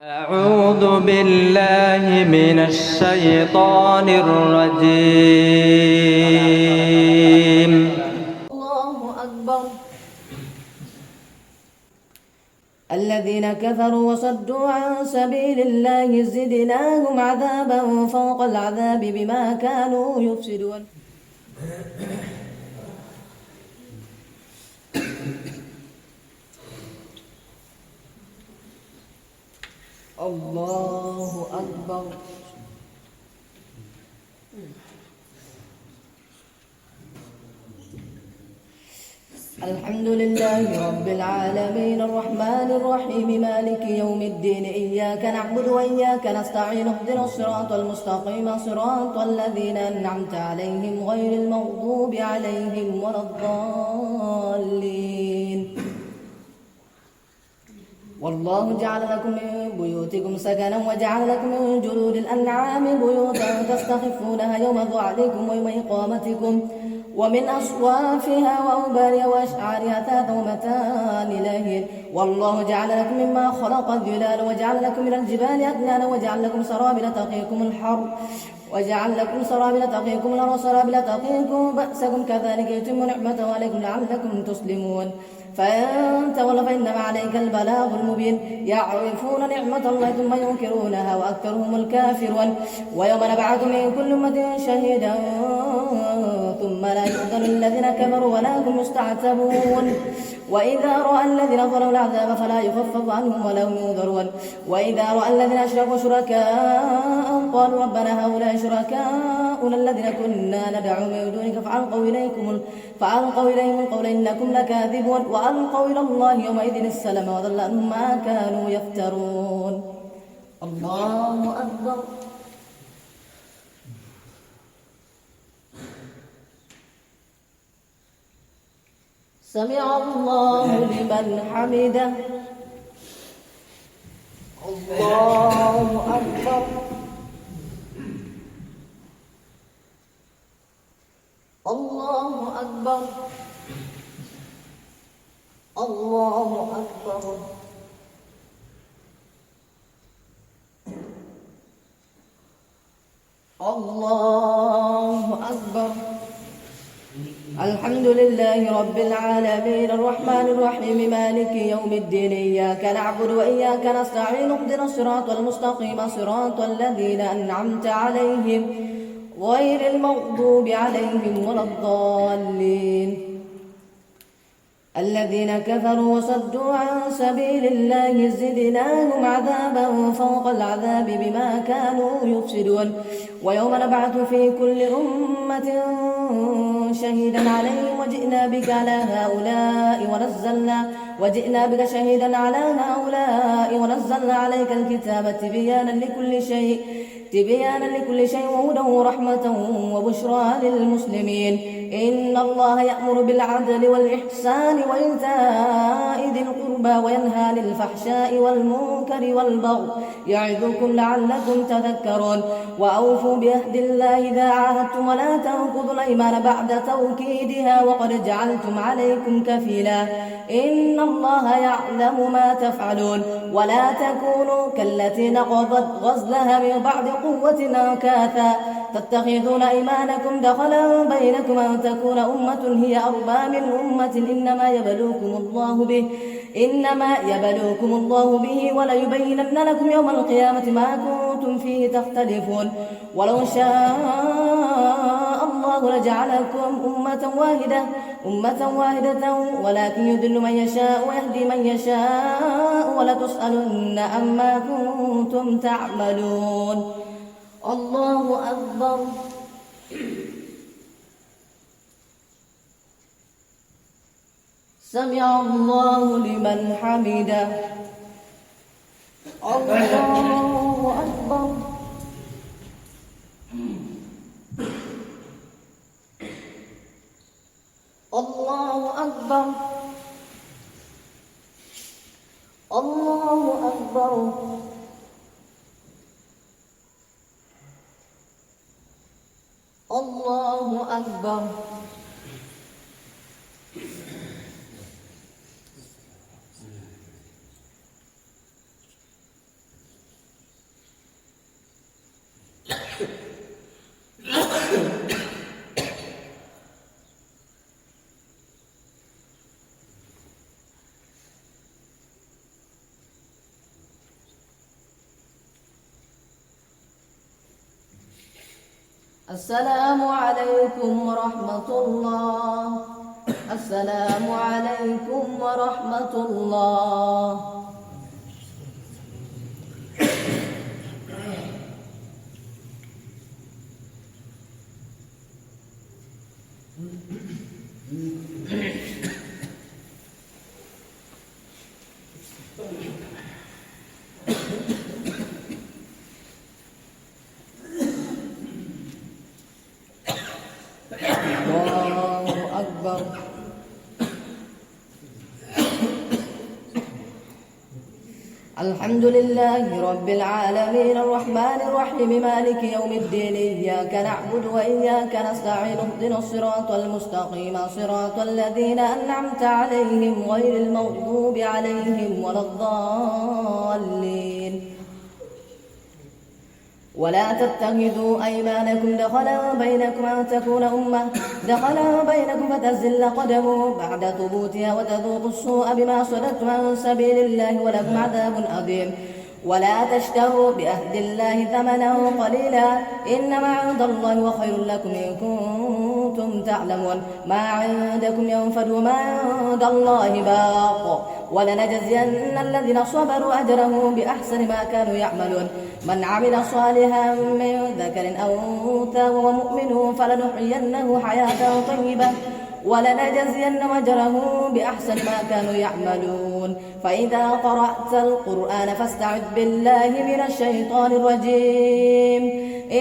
أعوذ بالله من الشيطان الرجيم. الله أكبر. الذين كفروا وصدوا عن سبيل الله زدناهم عذابا فوق العذاب بما كانوا يفسدون. الله أكبر. الحمد لله رب العالمين الرحمن الرحيم مالك يوم الدين إياك نعبد وإياك نستعين اهدنا الصراط المستقيم صراط الذين أنعمت عليهم غير المغضوب عليهم ولا الضالين. والله جعل لكم من بيوتكم سكنا وجعل لكم من جلود الأنعام بيوتا تستخفونها يوم ذعلكم ويوم إقامتكم ومن أصوافها وأوبارها وأشعارها أثاثا ومتاعا إلى حين. والله جعل لكم مما خلق الظلال وجعل لكم من الجبال أكنانا وجعل لكم سرابيل تقيكم الحر وجعل لكم سرابيل تقيكم الحر وسرابيل تقيكم بأسكم كذلك يتم نعمته عليكم لعلكم تسلمون. فإن تولوا فإنما عليك البلاغ المبين. يعرفون نعمة الله ثم ينكرونها وأكثرهم الكافرون. ويوم نبعث من كل أمة شهيدا ثم لا يؤذن للذين كفروا ولا هم يستعتبون. وإذا رأى الذين ظلموا العذاب فلا يخفف عنهم ولا هم ينذرون. وإذا رأى الذين أشركوا شركاء قالوا ربنا هؤلاء شركاؤنا الذين كنا ندعو من دونك فألقوا إليهم القول إنكم لكاذبون. وألقوا إلى الله يومئذ السلام وضل عنهم ما كانوا يفترون. الله أكبر. سمع الله لمن حمده. الله أكبر. الله أكبر. الله أكبر. الله أكبر. الحمد لله رب العالمين الرحمن الرحيم مالك يوم الدين إياك نعبد وإياك نستعين اهدنا الصراط المستقيم صراط الذين أنعمت عليهم غير المغضوب عليهم ولا الضالين. الذين كفروا وصدوا عن سبيل الله زدناهم عذابا فوق العذاب بما كانوا يفسدون. ويوم نبعث في كل أمة شهيدا عليهم وجئنا بك شهيدا على هؤلاء ونزلنا عليك الكتاب تبيانا لكل شيء وهدى ورحمة وبشرى للمسلمين. إن الله يأمر بالعدل والإحسان وإيتاء ذي القربى وينهى عن الفحشاء والمنكر والبغي يعظكم لعلكم تذكرون. وأوفوا بعهد الله إذا عاهدتم ولا تنقضوا الأيمان بعد توكيدها وقد جعلتم عليكم كفيلا. إن الله يعلم ما تفعلون. ولا تكونوا كالتي نقضت غزلها من بعد قوة أنكاثا تتخذون أيمانكم دخلا بينكم أن تكون أمة هي أربى من أمة إنما يبلوكم الله به وليبينن لكم يوم القيامة ما كنتم فيه تختلفون. ولو شاء الله لجعلكم أمة واحدة ولكن يضل من يشاء ويهدي من يشاء ولتسألن عما كنتم تعملون. الله أكبر. سمع الله لمن حمده. الله أكبر. الله أكبر. الله أكبر. الله أكبر. السلام عليكم ورحمة الله. السلام عليكم ورحمة الله. الله أكبر. الحمد لله رب العالمين الرحمن الرحيم مالك يوم الدين إياك نعبد وإياك نستعين اهدنا الصراط المستقيم صراط الذين أنعمت عليهم غير المغضوب عليهم ولا الضالين. ولا تتخذوا أيمانكم دخلا بينكم أن تكون أمة دخلا بينكم فتزل قدم بعد ثبوتها وتذوقوا السوء بما صددتم عن سبيل الله ولكم عذاب عظيم. ولا تشتروا بعهد الله ثمنا قليلا إنما عند الله خير لكم إن كنتم تعلمون. ما عندكم ينفد وما عند الله باق ولنجزين الذين صبروا أجرهم بأحسن ما كانوا يعملون. من عمل صالحا من ذكر أو أنثى وهو مؤمن فلنحيينه حياة طيبة ولنجزينهم أجرهم بأحسن ما كانوا يعملون. فإذا قرأت القرآن فاستعذ بالله من الشيطان الرجيم.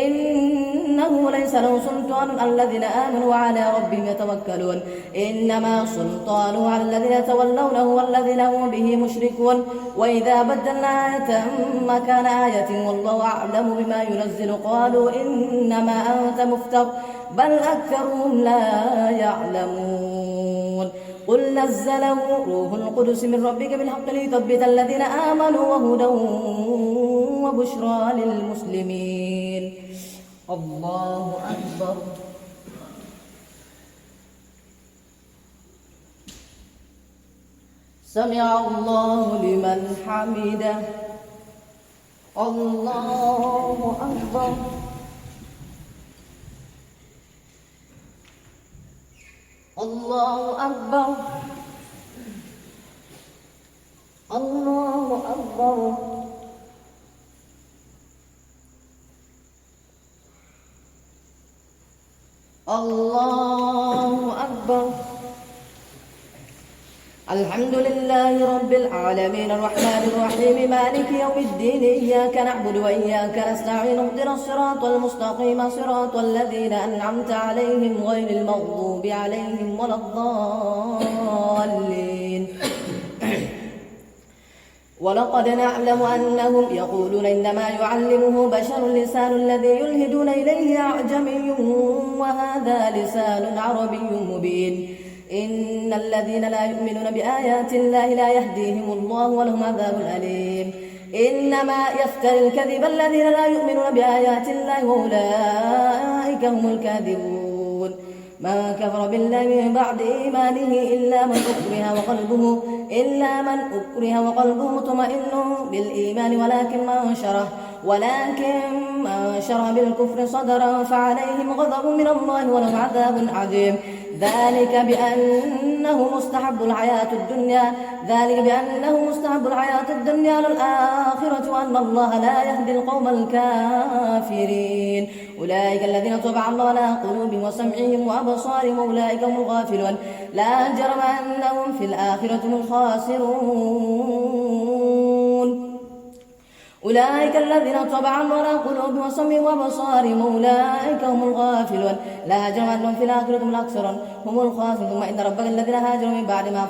إنه ليس له سلطان على الذين آمنوا وعلى ربهم يتوكلون. إنما سلطانه على الذين يتولونه والذين هم به مشركون. وإذا بدلنا آية مكان آية والله أعلم بما ينزل قالوا إنما أنت مفتر بل أكثرهم لا يعلمون. قل نزله روح القدس من ربك بالحق ليثبت الذين آمنوا وهدى وبشرى للمسلمين. الله أكبر. سمع الله لمن حمده. الله أكبر. الله أكبر. الله أكبر. الله أكبر. الحمد لله رب العالمين الرحمن الرحيم مالك يوم الدين إياك نعبد وإياك نستعين اهدنا الصراط المستقيم صراط الذين أنعمت عليهم غير المغضوب عليهم ولا الضالين. ولقد نعلم أنهم يقولون إنما يعلمه بشر لسان الذي يلهدون إليه أعجمي وهذا لسان عربي مبين. إن الذين لا يؤمنون بآيات الله لا يهديهم الله ولهم عذاب أليم. إنما يفتري الكذب الذين لا يؤمنون بآيات الله وأولئك هم الكاذبون. من كفر بالله من بعد إيمانه إلا من أكره وقلبه مطمئن بالإيمان ولكن من شرح بالكفر صدرا فعليهم غضب من الله ولهم عذاب عظيم. ذلك بأنه مستحب الحياة الدنيا للآخرة وأن الله لا يهدي القوم الكافرين. أولئك الذين طبع الله على قلوبهم وسمعهم وأبصارهم وأولئك هم الغافلون. لا جرم أنهم في الآخرة هم الخاسرون. أولئك الذين طبع الله على قلوبهم وسمعهم وأبصارهم وأولئك هم الغافلون. لا جرم أنهم في الآخرة هم الأخسرون هم الخاسرون. ثم إن ربك الذين هاجروا من بعد ما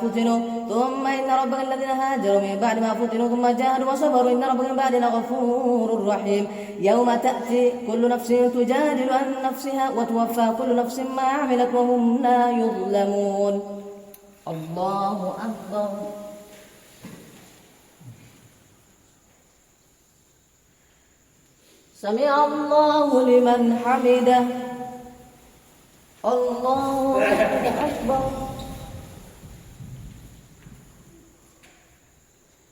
فتنوا ثم جاهدوا وصبروا إن ربك من بعد لغفور رحيم. يوم تأتي كل نفس تجادل عن نفسها وتوفى كل نفس ما عملت وهم لا يظلمون. الله أكبر. سمع الله لمن حمده. الله أكبر.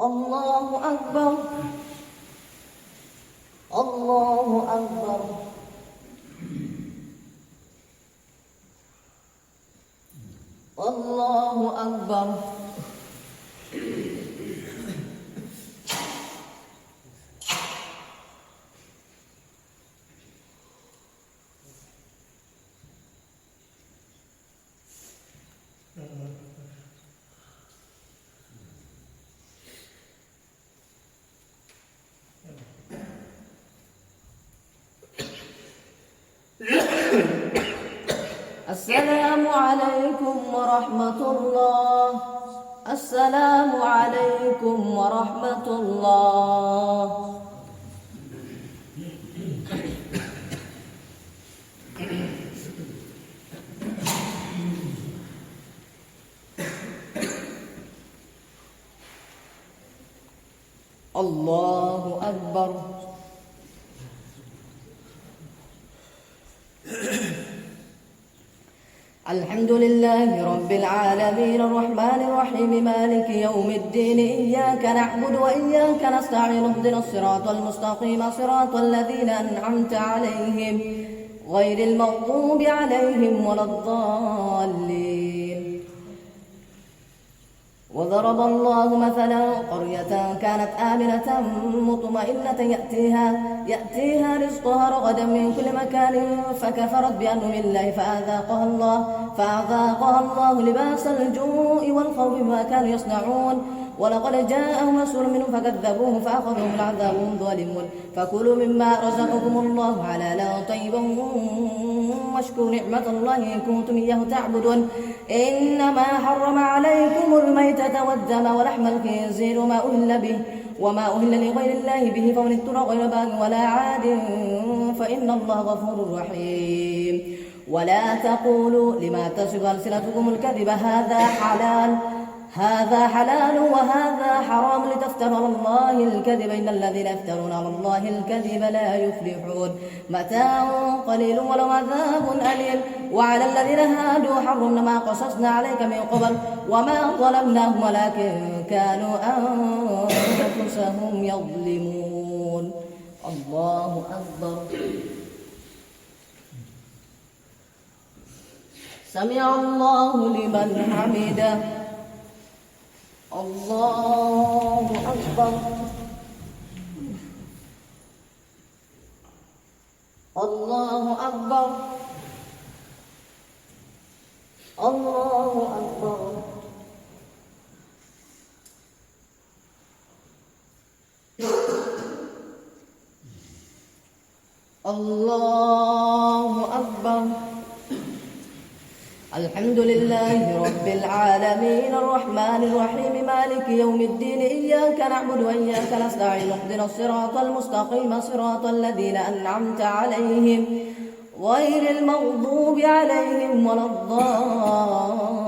الله أكبر. الله أكبر. أكبر. السلام عليكم ورحمة الله. السلام عليكم ورحمة الله. الله أكبر. الحمد لله رب العالمين الرحمن الرحيم مالك يوم الدين إياك نعبد وإياك نستعين اهدنا الصراط المستقيم صراط الذين أنعمت عليهم غير المغضوب عليهم ولا الضالين. وضرب الله مثلا قرية كانت آمنة مطمئنة يأتيها رزقها رغدا من كل مكان فكفرت بأنعم الله فأذاقها الله لباس الجوع والخوف بما كانوا يصنعون. ولقد جاءهم رسول منهم فكذبوه فأخذهم العذاب وهم ظالمون. فكلوا مما رزقكم الله حلالا طيبا واشكروا نعمة الله إن كنتم إياه تعبدون. إنما حرم عليكم الميتة والدم ولحم الخنزير وما أهل لغير الله به فمن اضطر غير باغ ولا عاد فإن الله غفور رحيم. ولا تقولوا لما تصف ألسنتكم الكذب هذا حلال وهذا حرام لتفتروا على الله الكذب إن الذين يفترون على الله الكذب لا يفلحون. متاع قليل ولو عذاب أليم. وعلى الذين هادوا حرمنا ما قصصنا عليك من قبل وما ظلمناهم ولكن كانوا أنفسهم يظلمون. الله أكبر. سمع الله لمن حمده. الله أكبر. الله أكبر. الله أكبر. الله أكبر. الحمد لله رب العالمين الرحمن الرحيم مالك يوم الدين إياك نعبد وإياك نستعين اهدنا الصراط المستقيم صراط الذين أنعمت عليهم غير المغضوب عليهم ولا الضالين.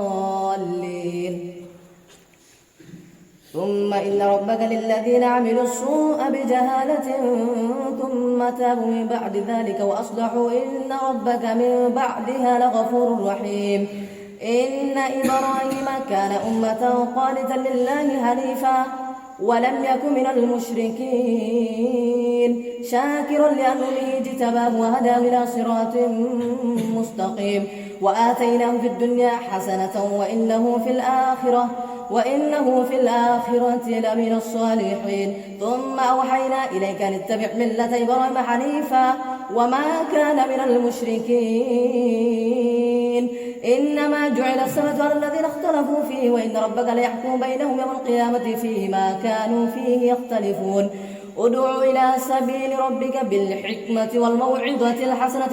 ثم إن ربك للذين عملوا السوء بجهالة ثم تابوا من بعد ذلك وأصلحوا إن ربك من بعدها لغفور رحيم. إن إبراهيم كان أمة قانتا لله حنيفا ولم يكن من المشركين شاكرا لأنعمه اجتباه وهداه إلى صراط مستقيم. وآتيناه في الدنيا حسنة وإنه في الآخرة لمن الصالحين. ثم أوحينا إليك أن اتبع ملة إبراهيم حنيفا وما كان من المشركين. إنما جعل السبت على الذين اختلفوا فيه وإن ربك ليحكم بينهم يوم القيامة فيما كانوا فيه يختلفون. ادع إلى سبيل ربك بالحكمة والموعظة الحسنة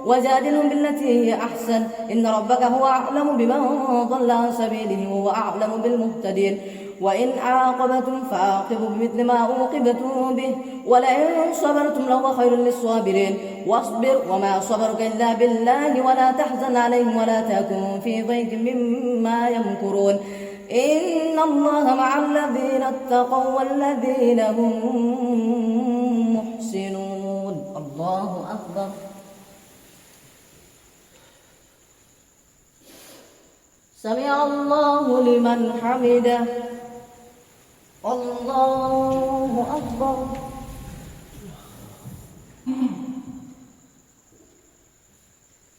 وجادلهم بالتي هي أحسن إن ربك هو أعلم بمن ضل عن سبيله وهو أعلم بالمهتدين. وإن عاقبتم فعاقبوا بمثل ما عوقبتم به ولئن صبرتم لهو خير للصابرين. واصبر وما صبرك إلا بالله ولا تحزن عليهم ولا تكن في ضيق مما يمكرون. إن الله مع الذين اتقوا والذين هم محسنون. الله أكبر. سمع الله لمن حمده. الله أكبر.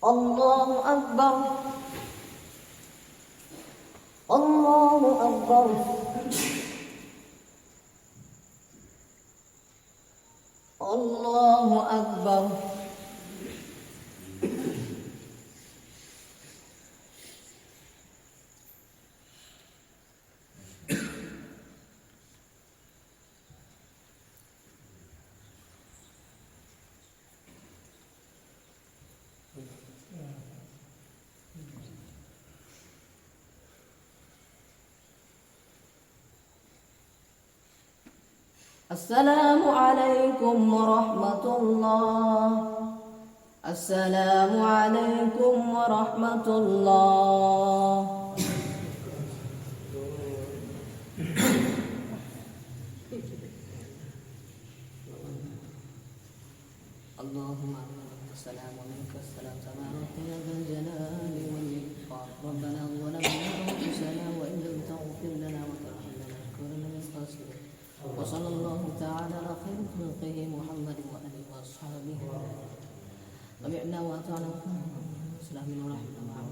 الله أكبر. أكبر الله أكبر السلام عليكم ورحمة الله السلام عليكم ورحمة الله اللهم السلام ومنك السلام تبارك يا ذا الجلال والإكرام ربنا ظلمنا أنفسنا وإن لم تغفر لنا وترحمنا لنكونن من الخاسرين وصلى الله تعالى على خير خلقه محمد وآله وأصحابه سمعنا وأطعنا سلام ورحمة الله